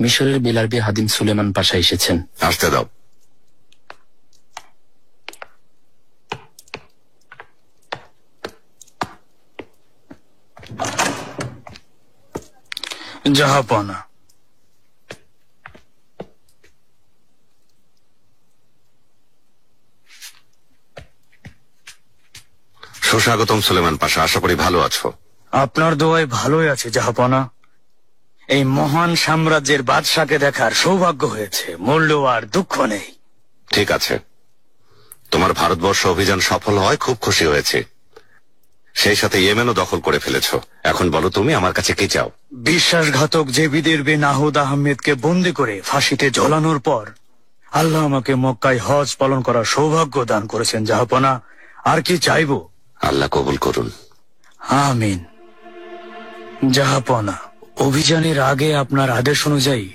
মিশরের বেলারবি হাদিম সুলেমান পাশা এসেছেন। আসতে দাও। জাহাপনা, সুস্বাগতম সুলেমান পাশা, আশা করি ভালো আছো। আপনার দোয়ায় ভালোই আছে জাহাপনা। এই মহান সাম্রাজ্যের বাদশাকে দেখার সৌভাগ্য হয়েছে, মূল্য আর দুঃখ নেই। ঠিক আছে, তোমার ভারতবর্ষ অভিযান সফল হয় খুব খুশি হয়েছে। সেই সাথে ইয়েমেনও দখল করে ফেলেছো। এখন বলো তুমি আমার কাছে কি চাও? বিশ্বাসঘাতক জেবিদের বিন নাহুদ আহমেদকে বন্দি করে ফাঁসিতে ঝোলানোর পর আল্লাহ আমাকে মক্কায় হজ পালন করার সৌভাগ্য দান করেছেন জাহাপনা। আর কি চাইবো? আল্লাহ কবুল করুন। আমিন। জাহাপনা, অভিযানের আগে আপনার আদেশ অনুযায়ী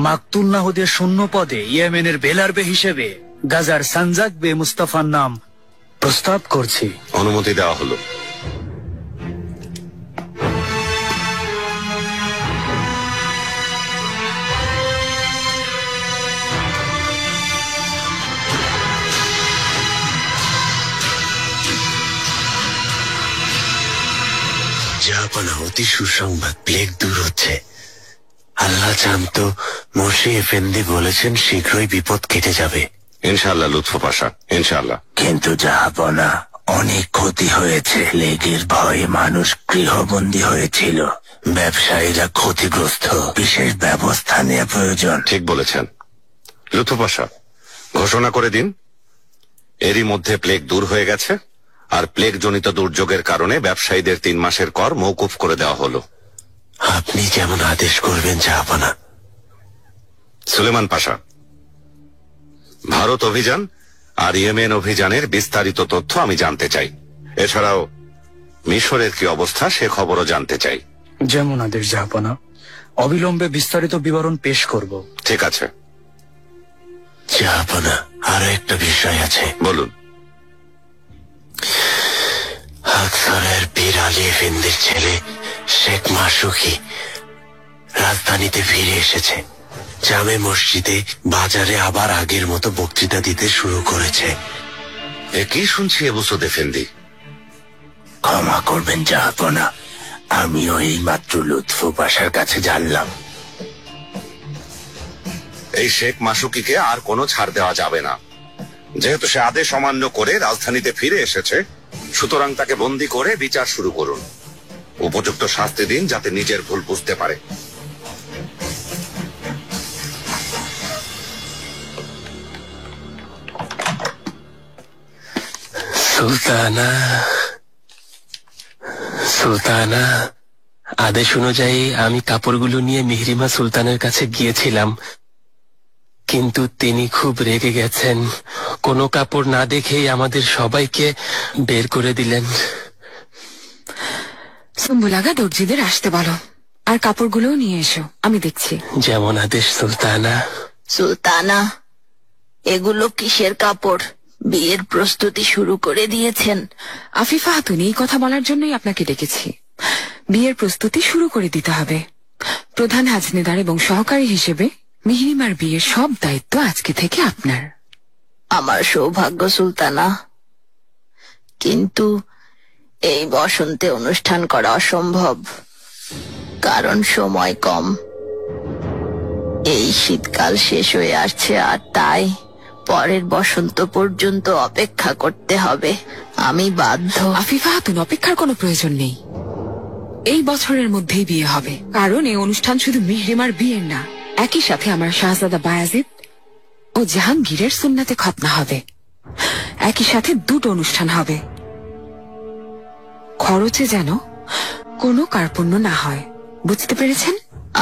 মাকতুল নাহুদের শূন্য পদে ইয়েমেনের বেলারবে হিসেবে গাজার সানজাক বে মুস্তাফার নাম প্রস্তাব করছি। অনুমতি দেওয়া হলো। জাহাপনা, অতি সুসংবাদ, প্লেগ দূর হচ্ছে। আল্লাহ চান তো মসি এফেন্দি বলেছেন শীঘ্রই বিপদ কেটে যাবে। ইনশাআল্লাহ লুৎফু পাশা, ইনশাআল্লাহ। কিন্তু জাহাপনা, অনেক ক্ষতি হয়েছে। প্লেগের ভয়ে মানুষ গৃহবন্দী হয়েছিল, ব্যবসায়ীরা ক্ষতিগ্রস্ত। বিশেষ ব্যবস্থা নেওয়া প্রয়োজন। ঠিক বলেছেন লুৎফু পাশা। ঘোষণা করে দিন এরই মধ্যে প্লেগ দূর হয়ে গেছে, আর প্লেগ জনিত দুর্যোগের কারণে ব্যবসায়ীদের 3 মাসের কর মওকুফ করে দেওয়া হলো। আপনি যেমন আদেশ করবেন জাহাপনা। সুলেমান পাশা, ভারত অভিযান আর ইয়েমেন অভিযানের বিস্তারিত তথ্য আমি জানতে চাই। এছাড়াও মিশরের কি অবস্থা সে খবরও জানতে চাই। যেমন আদেশ জাহাপনা, অবিলম্বে বিস্তারিত বিবরণ পেশ করব। ঠিক আছে জাহাপনা, আরো একটা বিষয় আছে। বলুন। আকসারের পীর আলী এফেন্দির ছেলে শেখ মাসুকি রাজধানীতে ফিরে এসেছে। জামে মসজিদে, বাজারে আবার আগের মতো বক্তৃতা দিতে শুরু করেছে। এ কি শুনছি আবু সৈয়দ এফেন্দি? ক্ষমা করবেন জাহাপনা, আমিও এই মাত্র লুৎফু পাশার কাছে জানলাম। এই শেখ মাসুকিকে আর কোনো ছাড় দেওয়া যাবে না। যেহেতু সে আদেশ অমান্য করে রাজধানীতে ফিরে এসেছে, সুতরাং তাকে বন্দী করে বিচার শুরু করুন। উপযুক্ত শাস্তি দিন যাতে নিজের ভুল বুঝতে পারে। সুলতানা, সুলতানা, আদেশ অনুযায়ী আমি কাপড়গুলো নিয়ে মিহরিমা সুলতানের কাছে গিয়েছিলাম, কিন্তু তিনি খুব রেগে গেছেন। কোনো কাপড় না দেখেই আমাদের সবাইকে বের করে দিলেন। সুম্বুলাগা, দর্জিদের আসতে বলো, আর কাপড়গুলোও নিয়ে এসো, আমি দেখছি। যেমন আদেশ সুলতানা। সুলতানা, এগুলো কিসের কাপড়? বিয়ের প্রস্তুতি শুরু করে দিয়েছেন? আফিফা হাতুন, এই কথা বলার জন্যই আপনাকে ডেকেছি। বিয়ের প্রস্তুতি শুরু করে দিতে হবে। প্রধান হাজনেদার এবং সহকারী হিসেবে মিহরিমার বিয়ের সব দায়িত্ব আজকে থেকে আপনার। আমার সৌভাগ্য সুলতানা, কিন্তু এই বসন্তে অনুষ্ঠান করা অসম্ভব, কারণ সময় কম। এই শীতকাল শেষ হয়ে আসছে, আর তাই পরের বসন্ত পর্যন্ত অপেক্ষা করতে হবে। আমি বাধ্য। আফিফা হাতুন, অপেক্ষার কোনো প্রয়োজন নেই। এই বছরের মধ্যেই বিয়ে হবে, কারণ এই অনুষ্ঠান শুধু মিহরিমার বিয়ের না, একই সাথে আমার শাহজাদা বায়াজিদ ও জাহাঙ্গীরের সুন্নাতে খতনা হবে। একই সাথে দুটো অনুষ্ঠান হবে। খরচে যেন কোনো কার্পণ্য না হয়, বুঝতে পেরেছেন?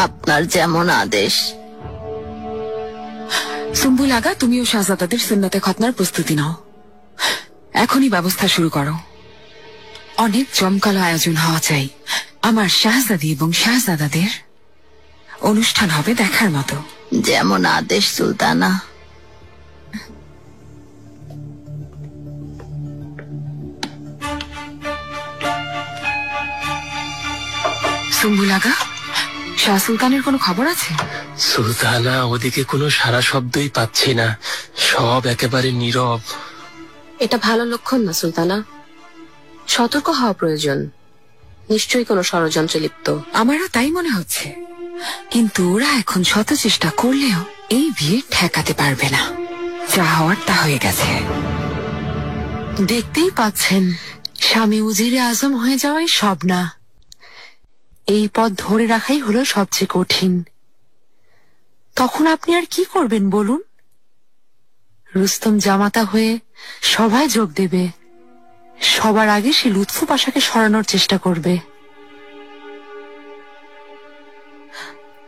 আপনার যেমন আদেশ। সুম্বুল আগা, তুমিও শাহজাদাদের সুন্নাতে খতনার প্রস্তুতি নাও। এখনই ব্যবস্থা শুরু করো। অনেক জমকালো আয়োজন হওয়া চাই। আমার শাহজাদি এবং শাহজাদাদের অনুষ্ঠান হবে দেখার মতো। যেমন আদেশ সুলতানা। সুম্বুল আগা, শাহ সুলতানের কোনো খবর আছে? সুলতানা, ওদিকে কোনো সারা শব্দই পাচ্ছি না, সব একেবারে নীরব। এটা ভালো লক্ষণ না সুলতানা, সতর্ক হওয়া প্রয়োজন। নিশ্চয়ই কোনো ষড়যন্ত্রে লিপ্ত। আমারও তাই মনে হচ্ছে, কিন্তু ওরা এখন শত চেষ্টা করলেও এই বিয়ে ঠেকাতে পারবে না। যা হওয়ার তা হয়ে গেছে। দেখতেই পাচ্ছেন, স্বামী উজিরে আজম হয়ে যাওয়াই সব না, এই পথ ধরে রাখাই হলো সবচেয়ে কঠিন। তখন আপনি আর কি করবেন বলুন? রুস্তম জামাতা হয়ে সভায় যোগ দেবে, সবার আগে সে লুৎফু পাশাকে সরানোর চেষ্টা করবে।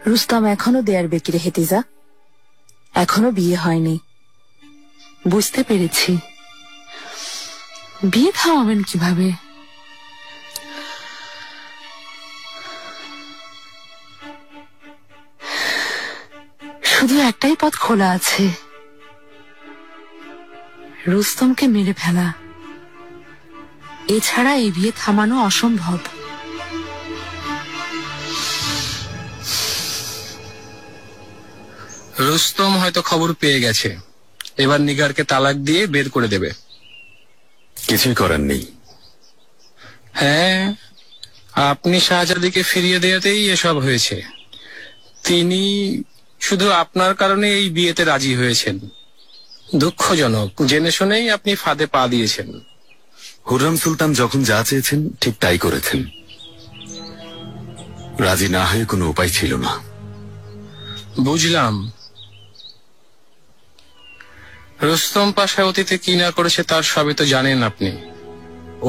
রুস্তম এখনো দেয়ার বেকিরে হেতিজা, এখনো বিয়ে হয়নি। বুঝতে পেরেছি, বিয়ে থামাবেন কিভাবে? শুধু একটাই পথ খোলা আছে, রুস্তমকে মেরে ফেলা। এছাড়া এই বিয়ে থামানো অসম্ভব। রুস্তম হয়তো খবর পেয়ে গেছে, এবার নিগারকে তালাক দিয়ে বের করে দেবে। কিছুই করার নেই। হ্যাঁ, আপনি শাহজাদিকে ফিরিয়ে দেওয়াতেই এসব হয়েছে। তিনি শুধু আপনার কারণে এই বিয়েতে রাজি হয়েছেন। দুঃখজনক, জেনে শুনেই আপনি ফাঁদে পা দিয়েছেন। হুররাম সুলতান যখন যা চেয়েছেন ঠিক তাই করেছেন। রাজি না হয়ে কোনো উপায় ছিল না। বুঝলাম। রুস্তম পাশা অতীতে কি না করেছে তার সবই তো জানেন আপনি।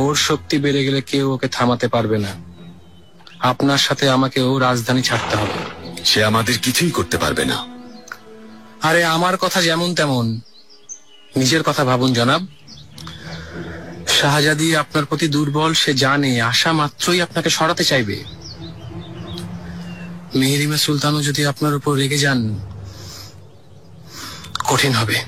ওর শক্তি বেড়ে গেলে কেউ ওকে থামাতে পারবে না। আপনার সাথে আমাকেও রাজধানী ছাড়তে হবে। সে আমাদের কিছুই করতে পারবে না। আরে আমার কথা যেমন তেমন, নিজের কথা ভাবুন জনাব। শাহজাদি আপনার প্রতি দুর্বল, সে জানে। আশা মাত্রই আপনাকে সরাতে চাইবে। মেহেরিমা সুলতানও যদি আপনার উপর রেগে যান, কঠিন হবে।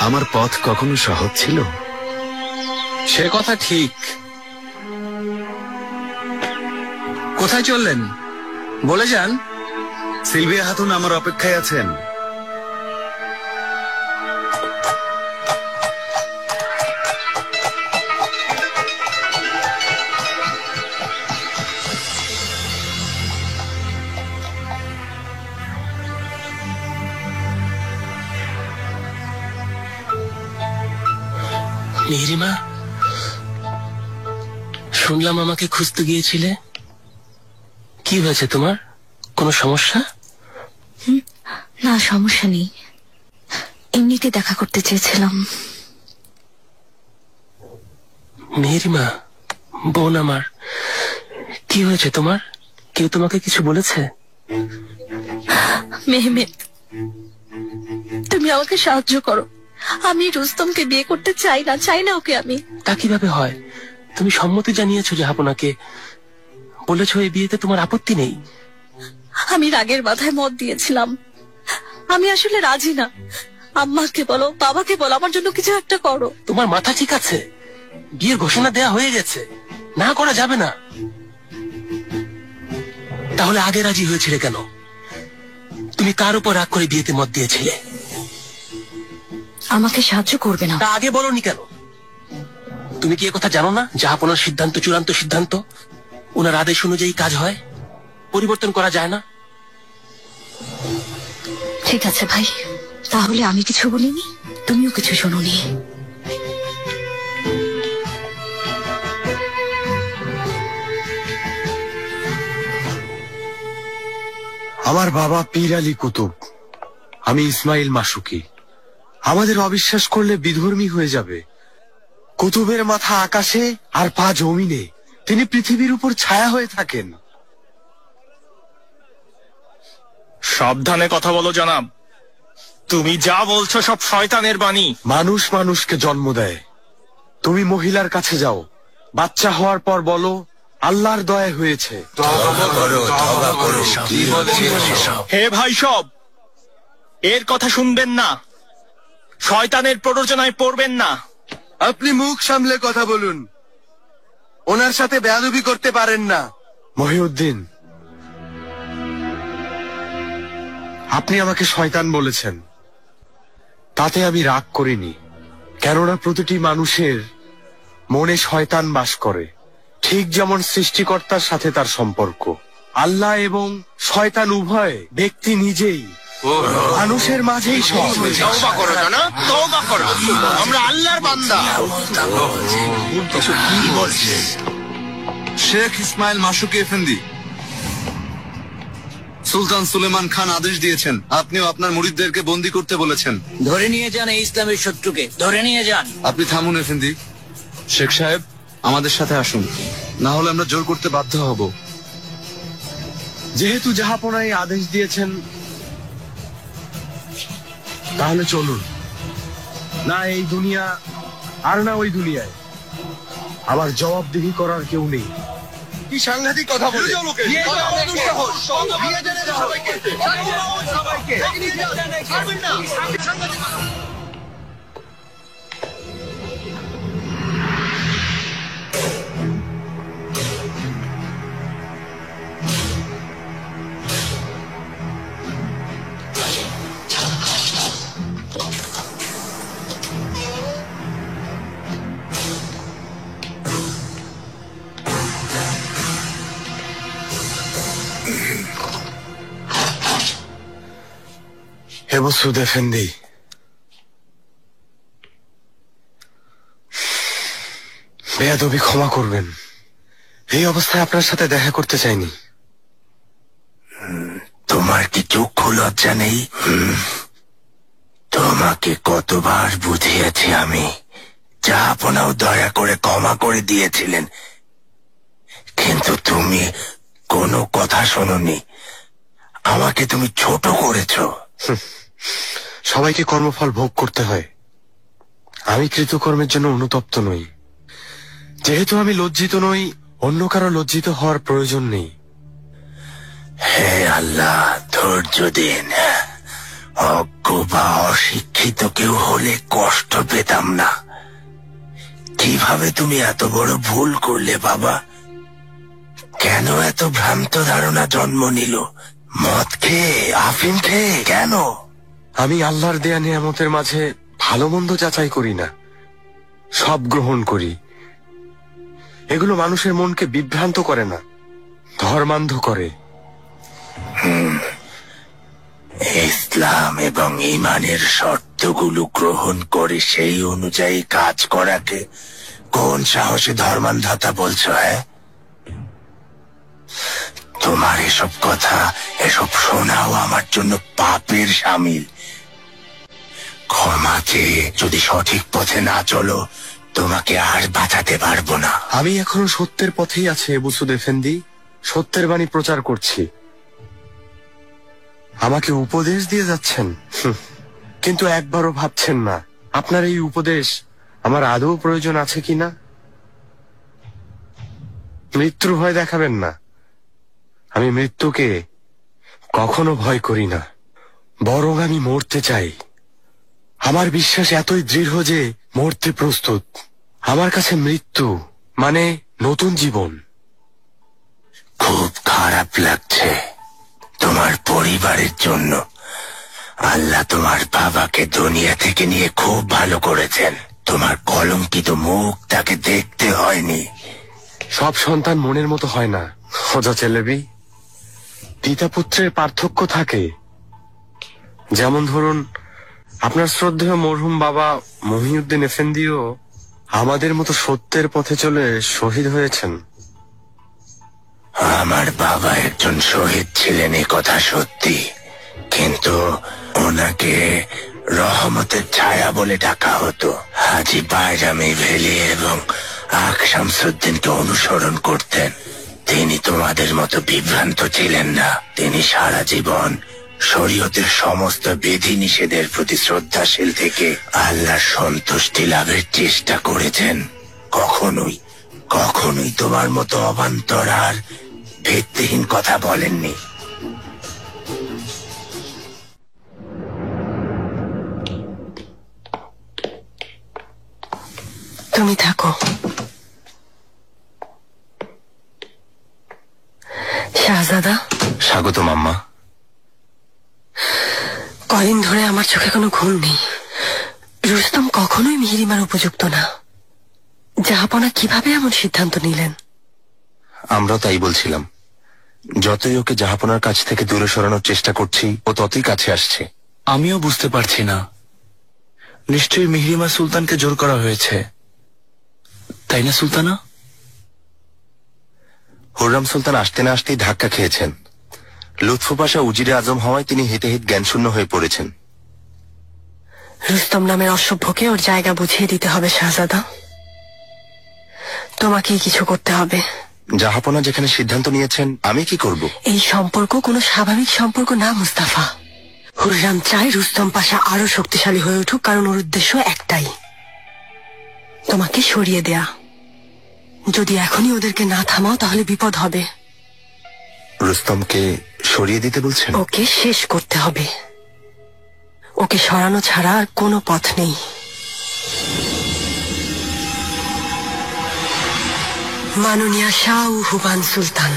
আমার পথ কখনো সহজ ছিল? সে কথা ঠিক। কোথায় চললেন বলে যান। সিলভিয়া খাতুন আমার অপেক্ষায় আছেন। মেহেরিমা, শুনলাম আমাকে খুঁজতে গিয়েছিলে। কি হয়েছে তোমার? কোনো সমস্যা? না, সমস্যা নেই, এমনিতে দেখা করতে চেয়েছিলাম। মেহেরিমা, বোন আমার, কি হয়েছে তোমার? কেউ তোমাকে কিছু বলেছে? মেহমেদ, তুমি আমাকে সাহায্য করো। আমি রুস্তমকে বিয়ে করতে চাই না ওকে আমি। তা কিভাবে হয়? তুমি সম্মতি জানিয়েছো জাহাপনাকে, বলেছো এই বিয়েতে তোমার আপত্তি নেই। আমি রাগের মাথায় মত দিয়েছিলাম। আমি আসলে রাজি না। আম্মাকে বলো, বাবাকে বলো, আমার জন্য কিছু একটা করো। তোমার মাথা ঠিক আছে? বিয়ের ঘোষণা দেয়া হয়ে গেছে, না করা যাবে না। তাহলে আগে রাজি হয়েছিলে কেন? তুমি কার উপর রাগ করে বিয়েতে মত দিয়েছিলে? আমাকে সাহায্য করবে না? তা আগে বলনি কেন? তুমি কি কথা জানো না? জাহাপনার সিদ্ধান্ত চূড়ান্ত সিদ্ধান্ত, ওনার আদেশ অনুযায়ী কাজ হয়, পরিবর্তন করা যায় না। ঠিক আছে ভাই, তাহলে আমি কিছু বলিনি, তুমিও কিছু শোনোনি। আমার বাবা পীর আলী কুতুব, আমি ইসমাইল মাসুকি। আমাদের অবিশ্বাস করলে বিধর্মী হয়ে যাবে। কুতুবের মাথা আকাশে আর পা জমিনে, তিনি পৃথিবীর উপর ছায়া হয়ে থাকেন। সাবধানে কথা বলো জনাব, তুমি যা বলছো সব শয়তানের বাণী। মানুষ মানুষকে জন্ম দেয়। তুমি মহিলার কাছে যাও, বাচ্চা হওয়ার পর বলো আল্লাহর দয়া হয়েছে। হে ভাই সব, এর কথা শুনবেন না, শয়তানের প্ররোচনায় পড়বেন না। আপনি মুখ সামলে কথা বলুন, ওনার সাথে বেয়াদবি করতে পারেন না। মহিউদ্দিন, আপনি আমাকে শয়তান বলেছেন, তাতে আমি রাগ করিনি। কেননা প্রতিটি মানুষের মনে শয়তান বাস করে, ঠিক যেমন সৃষ্টিকর্তার সাথে তার সম্পর্ক। আল্লাহ এবং শয়তান উভয় ব্যক্তি নিজেই মানুষের মাঝেই সব। তওবা করো জানা, তওবা করো। আমরা আল্লাহর বান্দা। কি বলছে শেখ ইসমাইল মাসুকি এফেন্দি? সুলতান সুলেমান খান আদেশ দিয়েছেন, আপনিও আপনার মুরিদদেরকে বন্দী করতে বলেছেন। ধরে নিয়ে যান এই ইসলামের শত্রুকে, ধরে নিয়ে যান। আপনি থামুন এফেন্দি। শেখ সাহেব, আমাদের সাথে আসুন, না হলে আমরা জোর করতে বাধ্য হব। যেহেতু জাহাপনায় আদেশ দিয়েছেন, তাহলে চলুন। না এই দুনিয়া আর না ওই দুনিয়ায় আমার জবাবদিহি করার কেউ নেই। কি সাংঘাতিক কথা বলে। হে বসুদ এফেন্দি, বেয়াদবি ক্ষমা করবেন, এই অবস্থায় আপনার সাথে দেখা করতে চাইনি। তোমার কি চক্ষু লজ্জা নেই? তোমাকে কতবার বুঝিয়েছি আমি, জাহাপনাও দয়া করে ক্ষমা করে দিয়েছিলেন, কিন্তু তুমি কোনো কথা শোনোনি। আমাকে তুমি ছোট করেছো। সবাইকে কর্মফল ভোগ করতে হয়, আমি কৃতকর্মের জন্য অনুতপ্ত নই। যেহেতু আমি লজ্জিত নই, অন্য কারো লজ্জিত হওয়ার প্রয়োজন নেই। হে আল্লাহ, ধৈর্য দিন। অজ্ঞ বা অশিক্ষিত কেউ হলে কষ্ট পেতাম না। কিভাবে তুমি এত বড় ভুল করলে বাবা? কেন এত ভ্রান্ত ধারণা জন্ম নিল? মদ খেয়ে, আফিম খেয়ে? কেন? আমি আল্লাহর দেয়া নিয়ামতের মাঝে ভালো মন্দ যাচাই করি না, সব গ্রহণ করি। এগুলো মানুষের মনকে বিভ্রান্ত করে না, ধর্মান্ধ করে। ইসলাম এবং ঈমানের শর্তগুলো গ্রহণ করে সেই অনুযায়ী কাজ করাকে কোন সাহসে ধর্মান্ধতা বলছো? হ্যাঁ, তোমার এসব কথা, এসব শোনাও আমার জন্য পাপের শামিল। ক্ষমা চেয়ে যদি সঠিক পথে না চলো, তোমাকে আর বাঁচাতে পারবো না। আমি এখনো সত্যের পথেই আছি বসুদ এফেন্দি, সত্যের বাণী প্রচার করছি। আমাকে উপদেশ দিয়ে যাচ্ছেন, কিন্তু একবারও ভাবছেন না আপনার এই উপদেশ আমার আদৌ প্রয়োজন আছে কিনা। মৃত্যুর ভয় দেখাবেন না, আমি মৃত্যুকে কখনো ভয় করি না, বরং আমি মরতে চাই। আমার বিশ্বাস এতই দৃঢ় যে মরতে প্রস্তুত। আমার কাছে মৃত্যু মানে নতুন জীবন। খুব খারাপ লাগছে তোমার পরিবারের জন্য। আল্লাহ তোমার বাবাকে দুনিয়া থেকে নিয়ে খুব ভালো করেছেন। তোমার কলঙ্কিত মুখ তাকে দেখতে হয়নি। সব সন্তান মনের মতো হয় না খোঁজা চেলেবি, পিতা পুত্রের পার্থক্য থাকে। যেমন ধরুন, আপনার শ্রদ্ধেয় মরহুম বাবা মহিউদ্দিন এফেন্দিও আমাদের মতো সত্যের পথে চলে শহীদ হয়েছেন। আমার বাবা একজন শহীদ ছিলেন, এ কথা সত্যি, কিন্তু ওনাকে রহমতের ছায়া বলে ডাকা হতো। হাজী বাইরামি ভেলি এবং আখ শামসুদ্দিনকে অনুসরণ করতেন। তিনি তোমাদের মতো বিভ্রান্ত ছিলেন না। তিনি সারা জীবন শরীয়তের সমস্ত বিধি নিষেধের প্রতি শ্রদ্ধাশীল থেকে আল্লাহর সন্তুষ্টি লাভের চেষ্টা করেছেন। কখনোই কখনোই তোমার মতো অবান্তর আর ভিত্তিহীন কথা বলেননি। তুমি থাকো। শাহজাদা, স্বাগত মাম্মা। কদিন ধরে আমার চোখে কোনো ঘুম নেই। রুস্তম কখনোই মিহিরিমার উপযুক্ত না। জাহাপনা কিভাবে এমন সিদ্ধান্ত নিলেন? আমরাও তাই বলছিলাম। যতই ওকে জাহাপনার কাছ থেকে দূরে সরানোর চেষ্টা করছি, ও ততই কাছে আসছে। আমিও বুঝতে পারছি না। নিশ্চয়ই মিহরিমা সুলতানকে জোর করা হয়েছে, তাই না সুলতানা? হুররাম সুলতান আসতে না আসতেই ধাক্কা খেয়েছেন। লুৎফু পাশা উজিরে আজম হওয়ায় তিনি হেঁটে হেঁটে জ্ঞানশূন্য হয়ে পড়েছেন। রুস্তম নামের অসভ্যকে ওর জায়গা বুঝিয়ে দিতে হবে শাহজাদা। তোমাকেই কিছু করতে হবে। জাহাপনা যেখানে সিদ্ধান্ত নিয়েছেন, আমি কি করব? এই সম্পর্ক কোনো স্বাভাবিক সম্পর্ক না মুস্তাফা। হুররাম চায় রুস্তম পাশা আরো শক্তিশালী হয়ে উঠুক, কারণ ওর উদ্দেশ্য একটাই, তোমাকে সরিয়ে দেয়া। যদি এখনই ওদেরকে না থামাও তাহলে বিপদ হবে। রুস্তমকে সরিয়ে দিতে বলছেন? ওকে শেষ করতে হবে। ওকে সরানো ছাড়া আর কোনো পথ নেই। মাননীয়া শাহ ও হুবান সুলতান,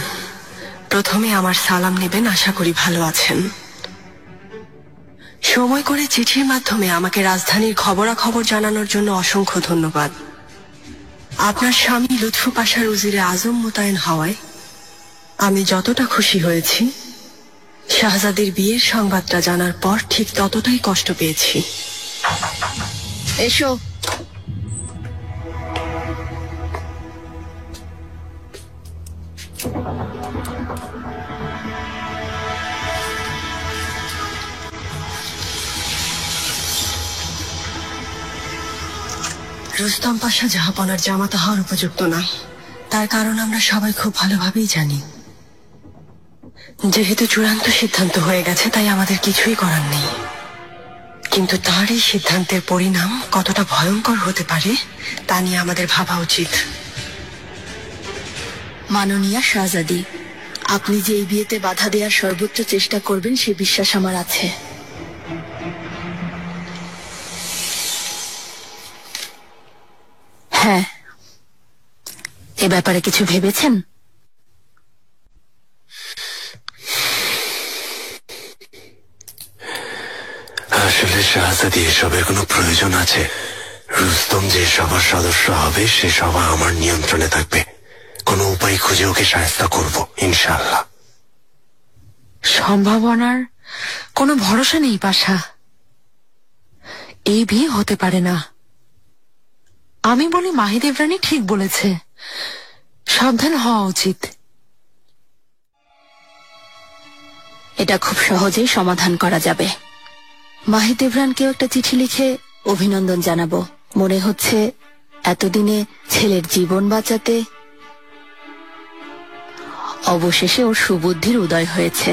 প্রথমে আমার সালাম নেবেন। আশা করি ভালো আছেন। সময় করে চিঠির মাধ্যমে আমাকে রাজধানীর খবরাখবর জানানোর জন্য অসংখ্য ধন্যবাদ। আপনার স্বামী লুৎফু পাশার উজিরে আজম মোতায়েন হওয়ায় আমি যতটা খুশি হয়েছি, শাহজাদির বিয়ের সংবাদটা জানার পর ঠিক ততটাই কষ্ট পেয়েছি। এসো। রুস্তম পাশা জাহাপনার জামাতা হওয়ার উপযুক্ত না, তার কারণ আমরা সবাই খুব ভালোভাবেই জানি। যেহেতু চূড়ান্ত সিদ্ধান্ত হয়ে গেছে, তাই আমাদের কিছুই করার নেই। কিন্তু তার এই সিদ্ধান্তের পরিণাম কতটা ভয়ঙ্কর হতে পারে তা নিয়ে আমাদের ভাবা উচিত। মাননীয়া শাহজাদি, আপনি যে এই বিয়েতে বাধা দেওয়ার সর্বোচ্চ চেষ্টা করবেন সে বিশ্বাস আমার আছে। হ্যাঁ, এ ব্যাপারে কিছু ভেবেছেন? আসলে শাহজাদি, এসবের কোনো প্রয়োজন আছে? রুস্তম যে সভার সদস্য হবে সে সভা আমার নিয়ন্ত্রণে থাকবে। কোনো উপায় খুঁজে ওকে সাহায্য করব ইনশাআল্লাহ। সম্ভাবনার কোনো ভরসা নেই পাশা। এই বিয়ে হতে পারে না। আমি বলি মাহিদেব রানী ঠিক বলেছে, সাবধান হওয়া উচিত। এটা খুব সহজেই সমাধান করা যাবে। মাহিদেবরানকেও একটা চিঠি লিখে অভিনন্দন জানাবো। মনে হচ্ছে এতদিনে ছেলের জীবন বাঁচাতে অবশেষে ওর সুবুদ্ধির উদয় হয়েছে।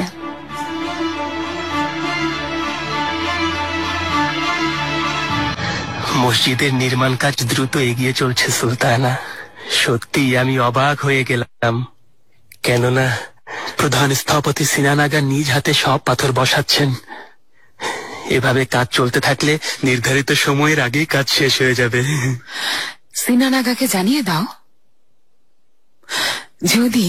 মসজিদের নির্মাণ কাজ দ্রুত এগিয়ে চলছে সুলতানা। সত্যি আমি অবাক হয়ে গেলাম, কেননা প্রধান স্থপতি সিনান আগা নিজ হাতে সব পাথর বসাচ্ছেন। এভাবে কাজ চলতে থাকলে নির্ধারিত সময়ের আগেই কাজ শেষ হয়ে যাবে। সিনান আগাকে জানিয়ে দাও, যদি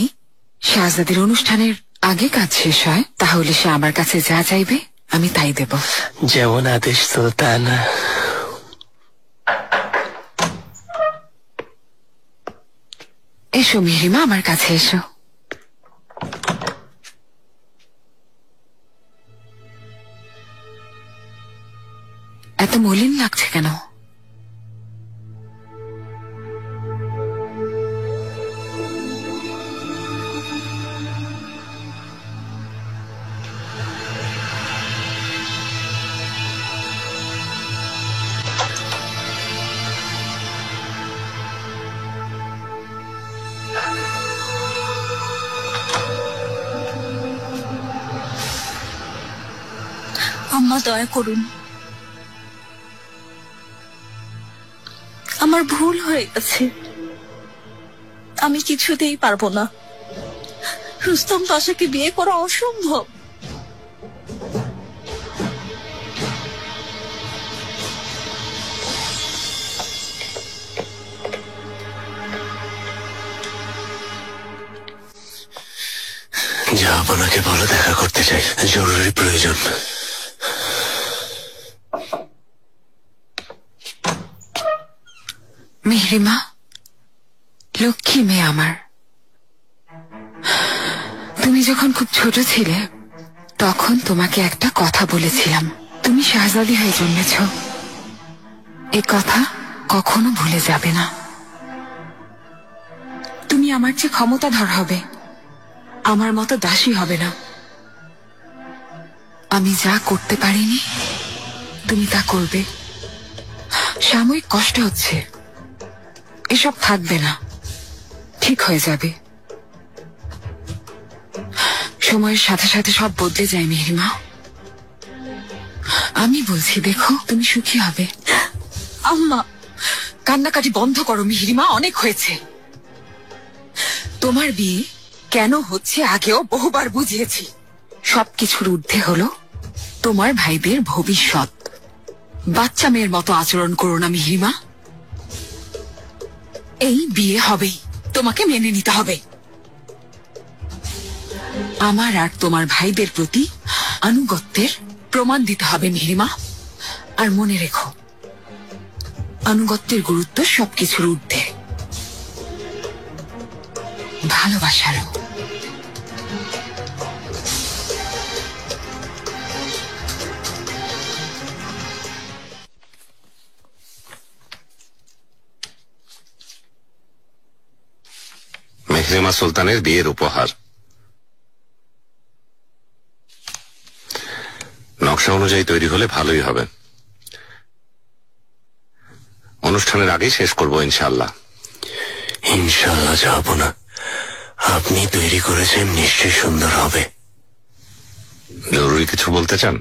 শাহজাদির অনুষ্ঠানের আগে কাজ শেষ হয় তাহলে সে আমার কাছে যা চাইবে আমি তাই দেব। যেমন আদেশ সুলতানা। এসো মিহিরিমা, আমার কাছে এসো। এত মলিন লাগছে কেন? আম্মা, দয়া করুন, আমার ভুল হয়ে গেছে। আমি কিছুতেই পারবো না। রুস্তম পাশাকে বিয়ে করা অসম্ভব। আপনাকে বলো, দেখা করতে চাই, জরুরি প্রয়োজন। মেহরিমা, লক্ষ্মী মেয়ে আমার, তুমি যখন খুব ছোট ছিলে তখন তোমাকে একটা কথা বলেছিলাম। তুমি শাহজাদি হয়ে জন্মেছ, এ কথা কখনো ভুলে যাবে না। তুমি আমার চেয়ে ক্ষমতাধর হবে, আমার মতো দাসী হবে না। আমি যা করতে পারিনি তুমি তা করবে। সাময়িক কষ্ট হচ্ছে, এসব থাকবে না, ঠিক হয়ে যাবে। সময়ের সাথে সাথে সব বদলে যায় মেহরিমা। আমি বলছি, দেখো তুমি সুখী হবে। আম্মা, কান্নাকাটি বন্ধ করো মেহরিমা, অনেক হয়েছে। তোমার বিয়ে কেন হচ্ছে আগেও বহুবার বুঝিয়েছি। সবকিছুর ঊর্ধ্বে হলো তোমার ভাইদের ভবিষ্যৎ। বাচ্চা মেয়ের মতো আচরণ করো না মেহরিমা। এই বিয়ে হবেই, তোমাকে মেনে নিতে হবে। আমার আর তোমার ভাইদের প্রতি আনুগত্যের প্রমাণ দিতে হবে মেহরিমা। আর মনে রেখো, আনুগত্যের গুরুত্ব সবকিছুর ঊর্ধ্বে, ভালোবাসারও। মেহরিমা সুলতানের বিয়ের উপহার। নকশা অনুযায়ী তৈরি হলে ভালোই হবে। অনুষ্ঠানের আগেই শেষ করব ইনশাআল্লাহ। ইনশাআল্লাহ যাব না, আপনি তৈরি করেছেন, নিশ্চয়ই সুন্দর হবে। জরুরি কিছু বলতে চান?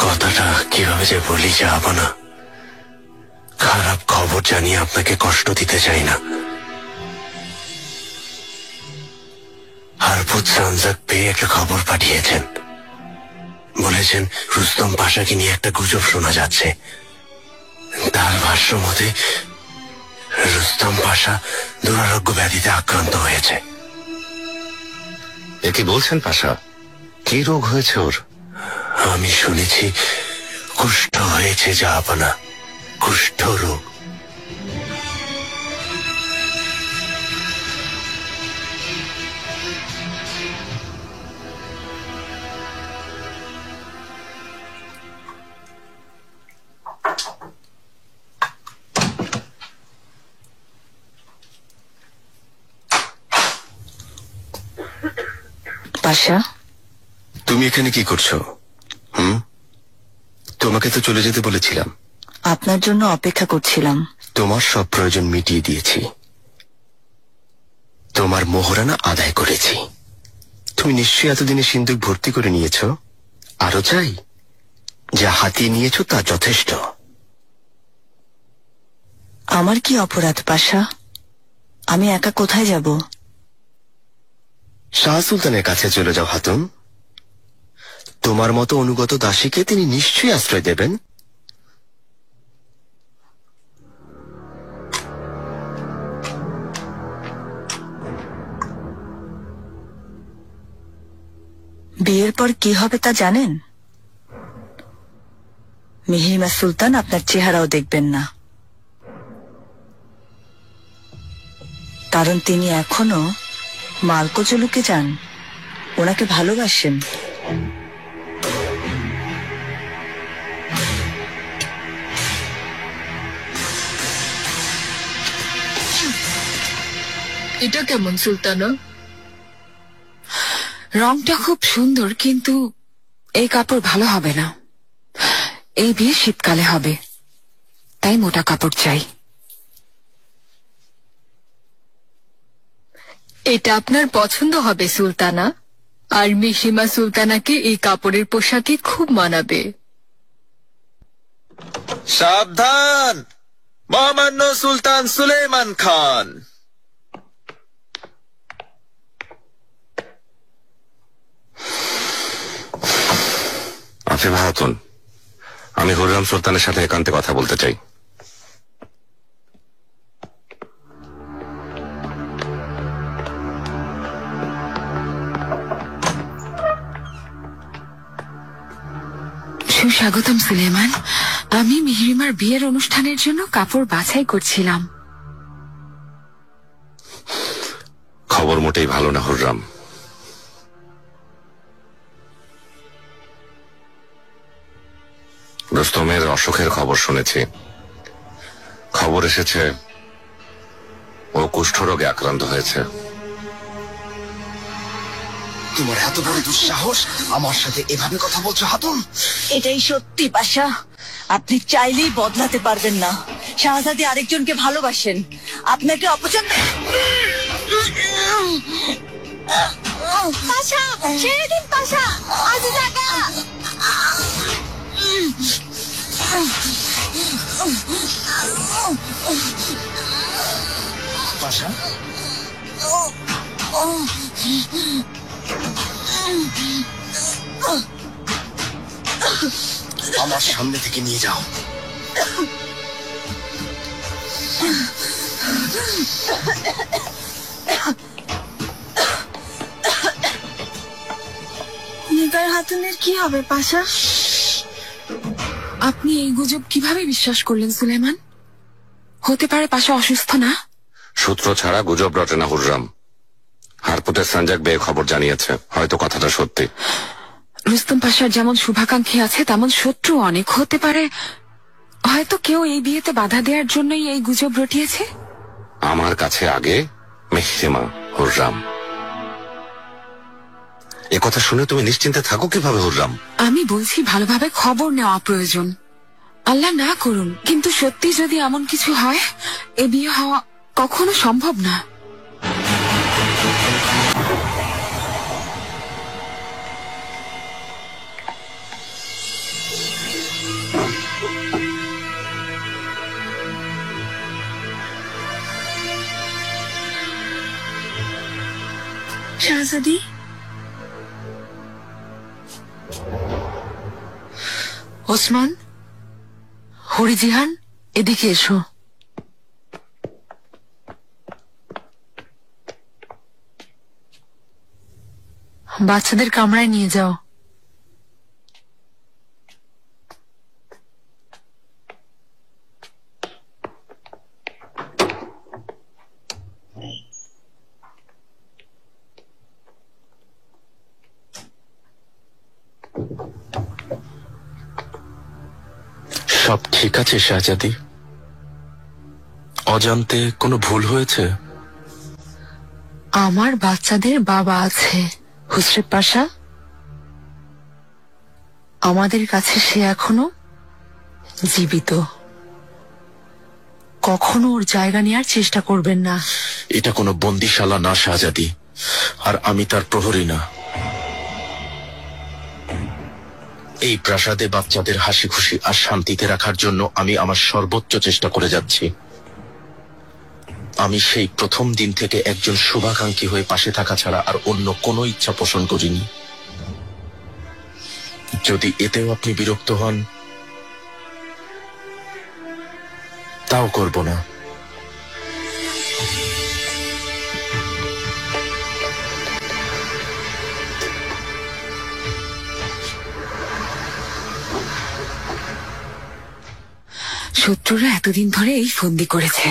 কথাটা কিভাবে যে বলি, যাব না। খারাপ খবর জানিয়ে আপনাকে কষ্ট দিতে চাই না। হারপুত সানজাক পেয়ে একটা খবর পাঠিয়েছেন, বলেছেন রুস্তম পাশাকে নিয়ে একটা গুজব শোনা যাচ্ছে। তার ভাষ্য মতে রুস্তম পাশা দুরারোগ্য ব্যাধিতে আক্রান্ত হয়েছে। এ কি বলছেন পাশা? কি রোগ হয়েছে ওর? আমি শুনেছি কুষ্ঠ হয়েছে, জাহাপনা, কুষ্ঠ রোগ। পাশা, তুমি এখানে কি করছো? তোমাকে তো চলে যেতে বলেছিলাম। আপনার জন্য অপেক্ষা করছিলাম। তোমার সব প্রয়োজন মিটিয়ে দিয়েছি, তোমার মোহরানা আদায় করেছি। তুমি নিশ্চয়ই এতদিনে সিন্দুক ভর্তি করে নিয়েছ। আরো চাই? যা হাতিয়ে নিয়েছ তা যথেষ্ট। আমার কি অপরাধ পাশা? আমি একা কোথায় যাব? শাহ সুলতানের কাছে চলে যাও হাতুন। তোমার মতো অনুগত দাসীকে তিনি নিশ্চয়ই আশ্রয় দেবেন। বিয়ের পর কি হবে তা জানেন? মেহরিমা সুলতান আপনার চেহারাও দেখবেন না, কারণ তিনি এখনো মালকোচলুকে চান, ওনাকে ভালোবাসেন। এটা কেমন সুলতানা? রংটা খুব সুন্দর, কিন্তু এই কাপড় ভালো হবে না। এই বিয়ে শীতকালে হবে, তাই মোটা কাপড় চাই। এটা আপনার পছন্দ হবে সুলতানা, আর মেহরিমা সুলতানাকে এই কাপড়ের পোশাকে খুব মানাবে। সাবধান, মহামান্য সুলতান সুলেমান খান। আফিফা খাতুন, আমি হুররাম সুলতানের সাথে একান্তে কথা বলতে চাই। সুস্বাগতম সুলেমান। আমি মিহরিমার বিয়ের অনুষ্ঠানের জন্য কাপড় বাছাই করছিলাম। খবর মোটেই ভালো না হুররাম। রুস্তমের অসুখের খবর শুনেছি। খবর এসেছে ও কুষ্ঠরোগে আক্রান্ত হয়েছে। তোমার এত বড় দুঃসাহস, আমার সাথে এভাবে কথা বলছো হাতুন? এটাই সত্যি পাশা। আপনি চাইলেই বদলাতে পারবেন না। শাহজাদি আরেকজনকে ভালোবাসেন, আপনাকে অপছন্দ। পাশা, ছেড়ে দিন পাশা, আজ জায়গা। পাশা, আমার সামনে থেকে নিয়ে যাও। নিগার হাতুনের কি হবে পাশা? আপনি এই গুজব কিভাবে বিশ্বাস করলেন সুলেমান? হতে পারে পাশা অসুস্থ না? সূত্র ছাড়া গুজব রটে না হুররাম। হারপুতের সানজাক বে খবর জানিয়েছে, হয়তো কথাটা সত্যি। রুস্তম পাশার যেমন শুভাকাঙ্ক্ষী আছে তেমন শত্রু অনেক হতে পারে। হয়তো কেউ এই বিয়েতে বাধা দেওয়ার জন্যই এই গুজব রটিয়েছে। আমার কাছে আগে মেহরিমা, হুররাম। এ কথা শুনে তুমি নিশ্চিন্তে থাকো কিভাবে হুররাম? আমি বলছি ভালোভাবে খবর নেওয়া প্রয়োজন। আল্লাহ না করুন, কিন্তু সত্যি যদি এমন কিছু হয়, এ বিয়ে হওয়া কখনো সম্ভব না। শাহজাদি, ওসমান, হরিজিহান, এদিকে এসো। বাচ্চাদের কামরায় নিয়ে যাও। সব ঠিক আছে শাহজাদি? অজান্তে কোনো ভুল হয়েছে? আমার বাচ্চাদের বাবা আছে হুসরেব পাশা। আমাদের কাছে সে এখনো জীবিত। কখনো ওর জায়গা নেওয়ার চেষ্টা করবেন না। এটা কোনো বন্দিশালা না শাহজাদি, আর আমি তার প্রহরী না। এই প্রাসাদে বাচ্চাদের হাসি খুশি আর শান্তিতে রাখার জন্য আমি আমার সর্বোচ্চ চেষ্টা করে যাচ্ছি। আমি সেই প্রথম দিন থেকে একজন শুভাকাঙ্ক্ষী হয়ে পাশে থাকা ছাড়া আর অন্য কোনো ইচ্ছা পোষণ করিনি। যদি এতেও আপনি বিরক্ত হন, তাও করব না। শত্রুরা এতদিন ধরে এই ফন্দি করেছে,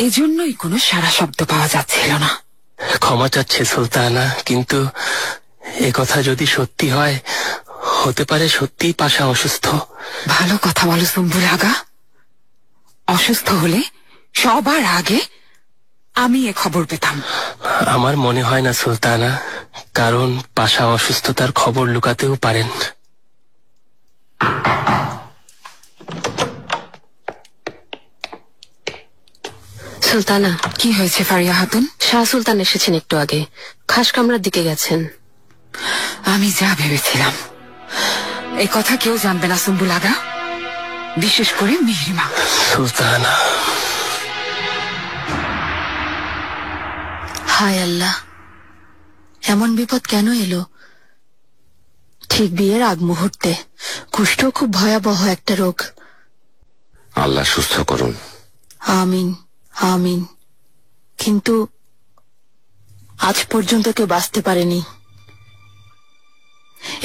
এজন্যই কোনো সারা শব্দ পাওয়া যাচ্ছিল না। ক্ষমা চাচ্ছে সুলতানা, কিন্তু এ কথা যদি সত্যি হয়, হতে পারে সত্যিই পাশা অসুস্থ। ভালো কথা বলো সুম্বুল আগা। অসুস্থ হলে সবার আগে আমি এ খবর পেতাম। আমার মনে হয় না সুলতানা, কারণ পাশা অসুস্থতার খবর লুকাতেও পারেন। সুলতানা, কি হয়েছে ফারিয়া হাতুন? শাহ সুলতান এসেছেন একটু আগে, খাস কামরার দিকে গেছেন। আমি যা ভেবেছিলাম। এ কথা কেউ জানবে না সুম্বুল আগা, বিশেষ করে মিহরিমা। সুলতানা, হায় আল্লাহ, এমন বিপদ কেন এলো? ঠিক বিয়ের আগ মুহূর্তে। কুষ্ঠ খুব ভয়াবহ একটা রোগ। আল্লাহ সুস্থ করুন। আমিন আমিন। কিন্তু আজ পর্যন্ত কেউ বাঁচতে পারেনি।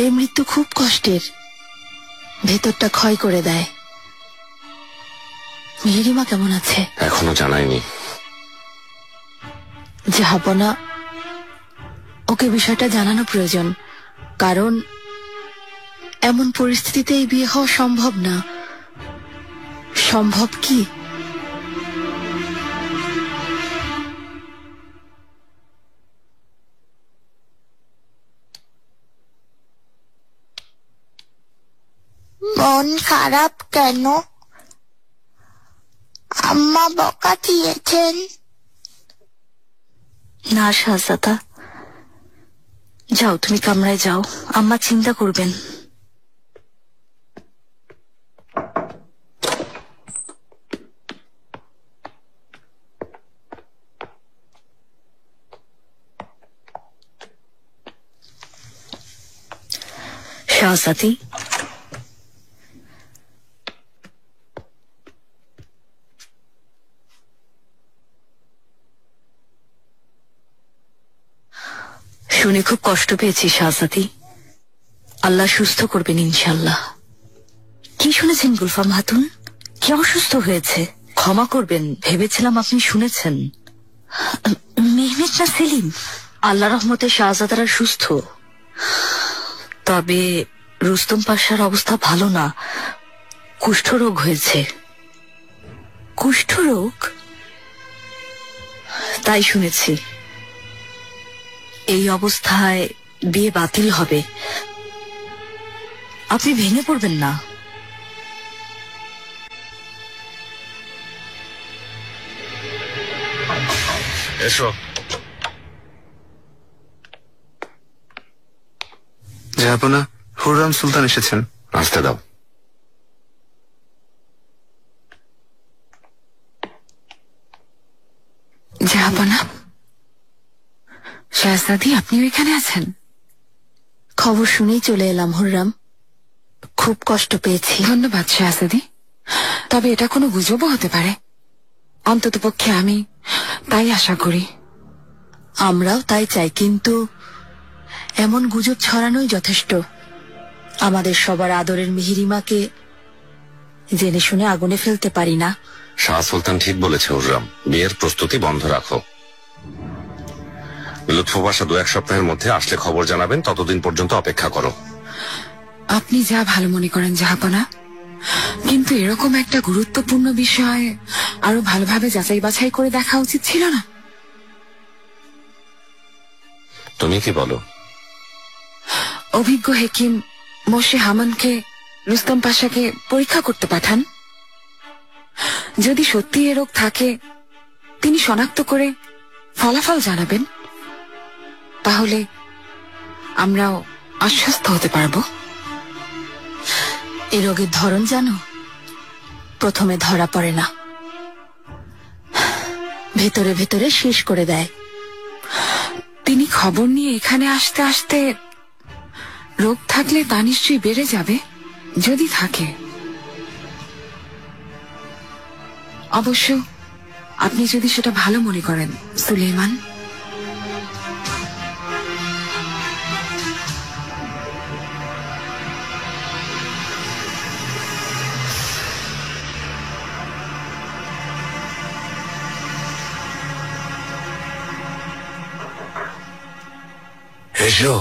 এই মৃত্যু খুব কষ্টের। ভেতরটা ক্ষয় করে দেয়। মিহিরিমা কেমন আছে? এখনো জানাইনি। জাহাপনা, ওকে বিষয়টা জানানো প্রয়োজন, কারণ এমন পরিস্থিতিতে এই বিয়ে হওয়া সম্ভব না। সম্ভব কি? মন খারাপ কেন? আম্মা বকা দিয়েছেন? না শাহজাদা, যাও, তুমি কামরায় যাও, আম্মা চিন্তা করবেন। শাহজাদি, শুনে খুব কষ্ট পেয়েছি শাহজাদি। আল্লাহ সুস্থ করবেন ইনশাল্লাহ। কি শুনেছেন গুলফাম খাতুন? কে অসুস্থ হয়েছে? ক্ষমা করবেন, ভেবেছিলাম আপনি শুনেছেন। মেহমেদ না সেলিম? আল্লাহ রহমতে শাহজাদারা সুস্থ, তবে রুস্তম পাশার অবস্থা ভালো না, কুষ্ঠরোগ হয়েছে। কুষ্ঠরোগ? তাই শুনেছি। এই অবস্থায় বিয়ে বাতিল হবে। আপনি ভেঙে পড়বেন না। এসো। জাহাপনা, হুররাম সুলতান এসেছেন। আসতে দাও। জাহাপনা, শাহজাদি, আপনিও এখানে আছেন? খবর শুনেই চলে এলাম হুররাম, খুব কষ্ট পেয়েছি। ধন্যবাদ শাহজাদি, তবে এটা কোনো গুজবও হতে পারে, অন্তত পক্ষে আমি তাই আশা করি। আমরাও তাই চাই, কিন্তু এমন গুজব ছড়ানোই যথেষ্ট। আমাদের সবার আদরের মিহিরিমাকে জেনে শুনে আগুনে ফেলতে পারি না। শাহ সুলতান ঠিক বলেছে হুররাম, বিয়ের প্রস্তুতি বন্ধ রাখো। লুৎফু পাশা 2-1 সপ্তাহের মধ্যে আসলে খবর জানাবেন, ততদিন পর্যন্ত অপেক্ষা করো। আপনি যা ভালো মনে করেন জাহাপনা, কিন্তু এরকম একটা গুরুত্বপূর্ণ বিষয় আরো ভালোভাবে যাচাই বাছাই করে দেখা উচিত ছিল না? তুমি কি বলো? অভিজ্ঞ হেকিম মোশে হামানকে রুস্তম পাশাকে পরীক্ষা করতে পাঠান। যদি সত্যি এ রোগ থাকে, তিনি শনাক্ত করে ফলাফল জানাবেন, তাহলে আমরাও আশ্বস্ত হতে পারবো। এ রোগের ধরন জানো? প্রথমে ধরা পড়ে না, ভেতরে ভেতরে শেষ করে দেয়। তিনি খবর নিয়ে এখানে আসতে আসতে রোগ থাকলে তা নিশ্চয়ই বেড়ে যাবে, যদি থাকে। অবশ্য আপনি যদি সেটা ভালো মনে করেন সুলেমান। এসো।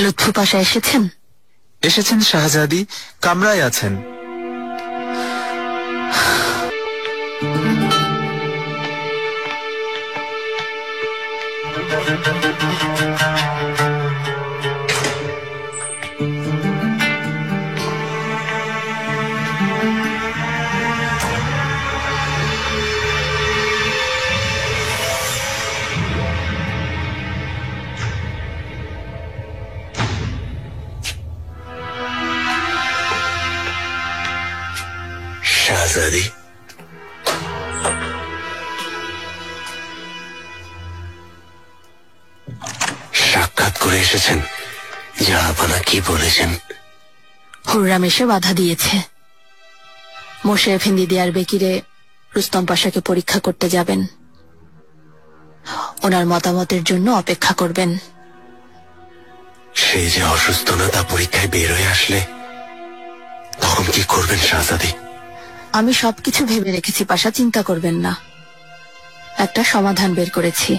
লুৎফু পাশা এসেছেন? এসেছেন শাহজাদি, কামরায় আছেন। শাহজাদি, করে এসেছেন? জাহাপনা কি বলেছেন? হুররাম এসে বাধা দিয়েছে। মোশে এফেন্দি দিয়ার বেকিরে রুস্তম পাশাকে পরীক্ষা করতে যাবেন। ওনার মতামতের জন্য অপেক্ষা করবেন। সে যে অসুস্থ না তা পরীক্ষায় বের হয়ে আসলে তখন কি করবেন শাহজাদি? আমি সবকিছু ভেবে রেখেছি পাশা, চিন্তা করবেন না। একটা সমাধান বের করেছি।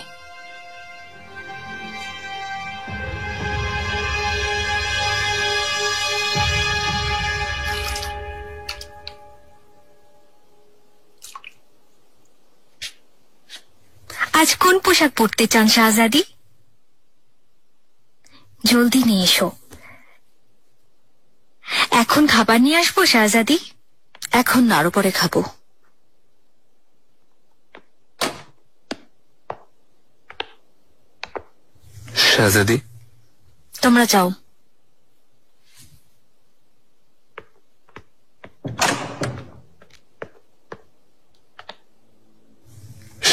আজ কোন পোশাক পরতে চান শাহজাদি? জলদি নিয়ে এসো। এখন খাবার নিয়ে আসবো শাহজাদি? এখন না, আরো পরে খাবো। শাহজাদি, তোমরা যাও।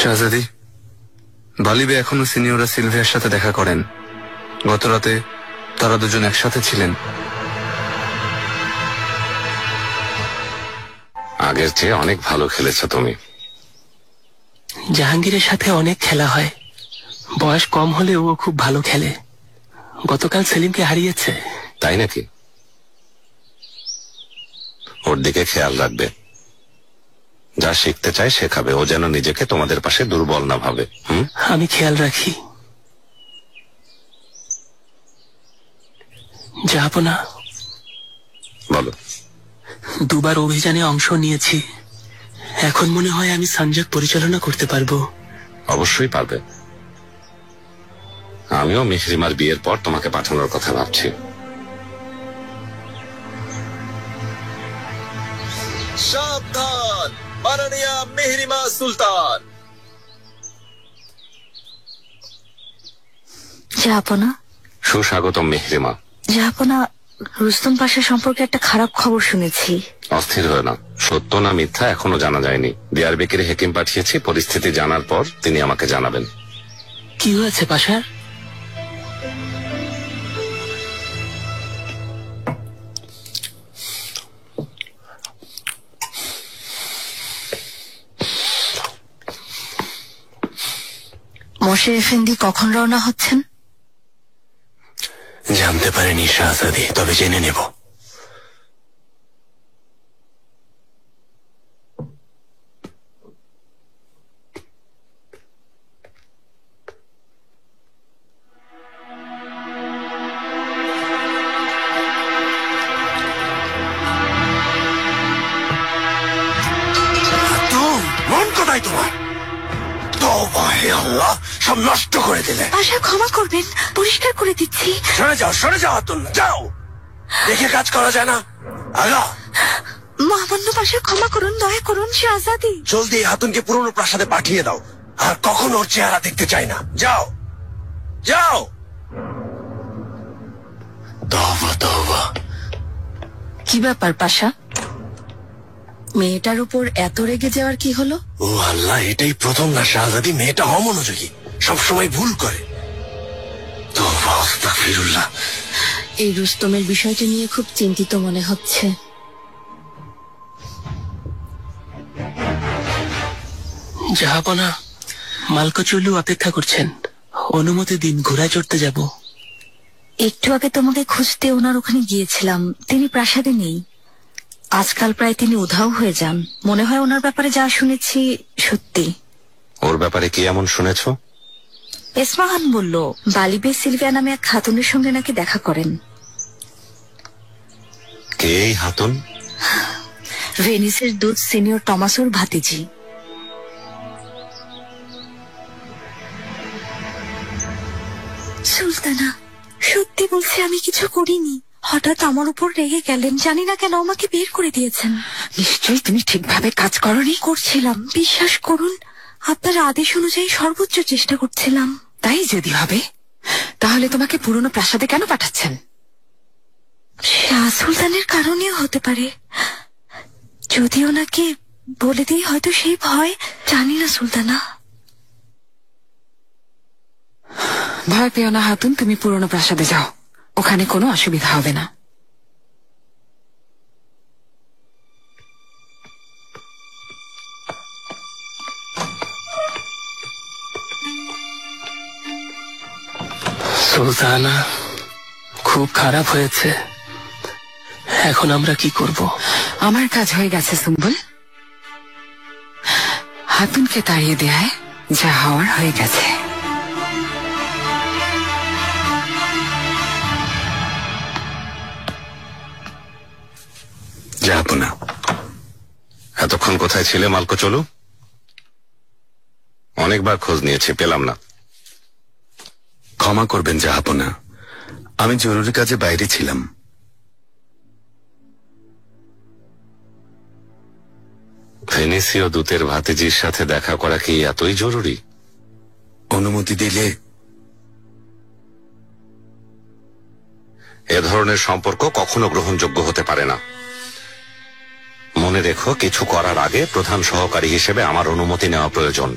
শাহজাদি, বালিবে এখনো সিনিয়ররা সিলভিয়ার সাথে দেখা করেন। গত রাতে তারা দুজন একসাথে ছিলেন। আগের চেয়ে অনেক ভালো খেলেছো তুমি। জাহাঙ্গীরের সাথে অনেক খেলা হয়, বয়স কম হলে ও খুব ভালো খেলে। গতকাল সেলিমকে হারিয়েছে। তাই নাকি? ওর দিকে খেয়াল রাখবে, যা শিখতে চায় শেখাবে। ও যেন নিজেকে তোমাদের পাশে দুর্বল না ভাবে। আমি খেয়াল রাখি। জাহাপনা, বলো। দুবার অভিযানে অংশ নিয়েছি, এখন মনে হয় আমি সানজাক পরিচালনা করতে পারবো। অবশ্যই পারবে। আমিও মিহরিমার বিয়ের পর তোমাকে পাঠানোর কথা ভাবছি। সাবধান, মাননীয়া মেহরিমা সুলতান। জাহাপনা। সুস্বাগতম মেহরিমা। জাহাপনা, রুস্তম পাশা সম্পর্কে একটা খারাপ খবর শুনেছি। অস্থির হয় না, সত্য না মিথ্যা এখনো জানা যায়নি। দিয়ারবেকিরে হেকিম পাঠিয়েছি, পরিস্থিতি জানার পর তিনি আমাকে জানাবেন। কি হয়েছে পাশার? মোশে এফেন্দি কখন রওনা হচ্ছেন? জানতে পারেনি শাহজাদি, তবে জেনে নেব। মন কোথায় তোমার? তওবা, হে আল্লাহ, সব নষ্ট করে দিলে। পাশা ক্ষমা করবেন, পরিষ্কার করে দিচ্ছি। সরে যাও, সরে যাও আতুল্লাহ, যাও। দেখে কাজ করা যায় না? আগা মহামান্য পাশা, ক্ষমা করুন, দয়া করুন। শাহজাদি, জলদি হাতুনকে পুরনো প্রাসাদে পাঠিয়ে দাও। আর কখনো ওর চেহারা দেখতে চাই না। যাও, যাও। তওবা, তওবা। কি ব্যাপার পাশা? মেয়েটার উপর এত রেগে যাওয়ার কি হলো? ও আল্লাহ, এটাই প্রথম না শাহজাদি মেয়েটা অমনোযোগী, সবসময় ভুল করে। তওবা, আস্তাগফিরুল্লাহ। এই রুস্তমের বিষয়টা নিয়ে খুব চিন্তিত মনে হচ্ছে। জাহাপনা, মালকচুল্লু অপেক্ষা করছেন, অনুমতি দিন, ঘোড়ায় চড়তে যাব। একটু আগে তোমাকে খুঁজতে ওনার ওখানে গিয়েছিলাম, তিনি প্রাসাদে নেই। আজকাল প্রায় তিনি উধাও হয়ে যান। মনে হয় ওনার ব্যাপারে যা শুনেছি সত্যি। ওর ব্যাপারে কি এমন শুনেছ? এসমাহান বলল বালিবে সিলভিয়া নামে এক খাতুনের সঙ্গে নাকি দেখা করেন। কে এই হাতুন? ভেনিসের দূত সিনিয়র টমাসোর ভাতিজি। সুলতানা, সত্যি বলছি আমি কিছু করিনি। হঠাৎ আমার উপর রেগে গেলেন, জানি না কেন আমাকে বের করে দিয়েছেন। নিশ্চয়ই তুমি ঠিকভাবে কাজ করনি। করছিলাম, বিশ্বাস করুন, আপনার আদেশ অনুযায়ী সর্বোচ্চ চেষ্টা করছিলাম। তাই যদি হবে, তাহলে তোমাকে পুরনো প্রাসাদে কেন পাঠাচ্ছেন? শাহ সুলতানের কারণেও হতে পারে। যদি ওনাকে বলে দিই হয়তো সেই ভয়। জানি না সুলতানা। ভয় পেও না হাতুন, তুমি পুরনো প্রাসাদে যাও, ওখানে কোনো অসুবিধা হবে না। সুলতানা, খুব খারাপ হয়েছে। এখন আমরা কি করব? আমার কাজ হয়ে গেছে সুম্বুল। হাতুনকে তাড়িয়ে দেয়, যা হওয়ার হয়ে গেছে। যাব না। এতক্ষণ কোথায় ছিলে মালকো? চলো। অনেকবার খোঁজ নিয়েছি, পেলাম না। ক্ষমা করবেন জাহাপনা, আমি জরুরি কাজে বাইরে ছিলাম। ভেনিসীয় দূতের ভাতিজির সাথে দেখা করা কি এতই জরুরি? অনুমতি দিলে। এ ধরনের সম্পর্ক কখনো গ্রহণযোগ্য হতে পারে না। মনে রেখো, কিছু করার আগে প্রধান সহকারী হিসেবে আমার অনুমতি নেওয়া প্রয়োজন।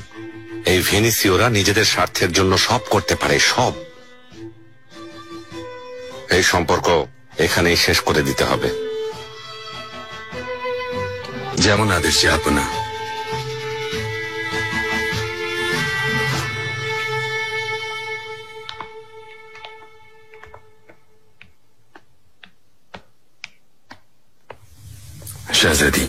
এই ভেনিসীয়রা নিজেদের স্বার্থের জন্য সব করতে পারে, সব। এই সম্পর্ক এখানেই শেষ করে দিতে হবে। যেমন আদেশ জাহাপনা। শাহজাদি,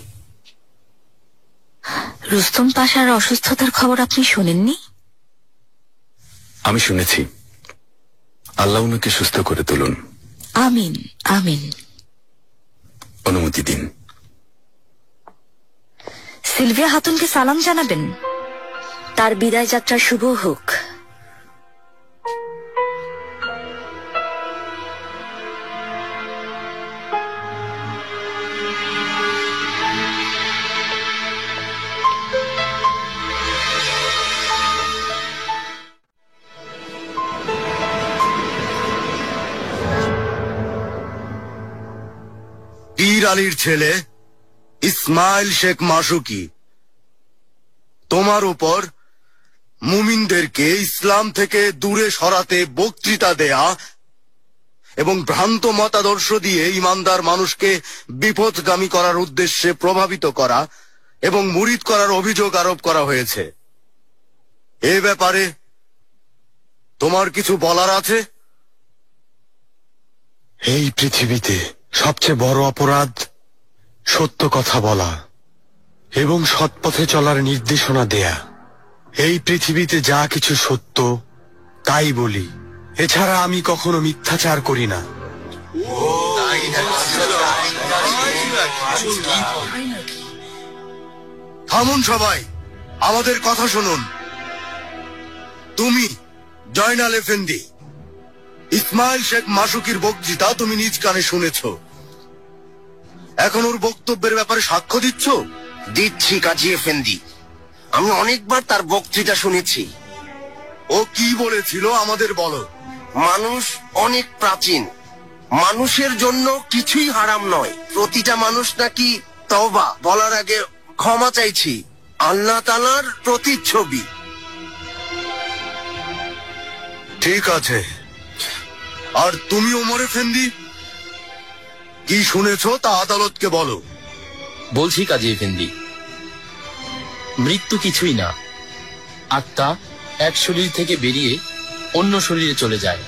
রুস্তম পাশার অসুস্থতার খবর আপনি শোনেননি? আমি শুনেছি। আল্লাহ উনাকে সুস্থ করে তুলুন। আমিন আমিন। অনুমতি দিন। সিলভিয়া হাতুনকে সালাম জানাবেন। তার বিদায় যাত্রা শুভ হোক। পীর আলীর ছেলে ইসমাইল শেখ মাসুকি তোমার উপর মুমিনদেরকে ইসলাম থেকে দূরে সরাতে বক্তৃতা দেয়া এবং ভ্রান্ত মতাদর্শ দিয়ে ইমানদার মানুষকে বিপথগামী করার উদ্দেশ্যে প্রভাবিত করা এবং মুরিদ করার অভিযোগ আরোপ করা হয়েছে। এ ব্যাপারে তোমার কিছু বলার আছে? এই পৃথিবীতে সবচেয়ে বড় অপরাধ সত্য কথা বলা এবং সৎপথে চলার নির্দেশনা দেয়া। এই পৃথিবীতে যা কিছু সত্য তাই বলি, এছাড়া আমি কখনো মিথ্যাচার করি না। থামুন সবাই, আমাদের কথা শুনুন। তুমি জয়নাল এফেন্দি, ইসমাইল শেখ মাসুকির বক্তৃতা তুমি নিজ কানে শুনেছ। এখন ওর বক্তব্যের ব্যাপারে সাক্ষ্য দিচ্ছ? দিচ্ছি কাজী এফেন্দি, আমি অনেকবার তার বক্তৃতা শুনেছি। ও কি বলেছিল আমাদের বলো। মানুষ অনেক প্রাচীন, মানুষের জন্য কিছুই হারাম নয়। প্রতিটা মানুষ নাকি তওবা বলার আগে ক্ষমা চাইছি, আল্লাহ তাআলার প্রতিচ্ছবি। ঠিক আছে, আর তুমি ওমর এফেন্দি কি শুনেছ তা আদালতকে বলো। বলছি কাজী এফেন্দি, মৃত্যু কিছুই না, আত্মা এক শরীর থেকে বেরিয়ে অন্য শরীরে চলে যায়।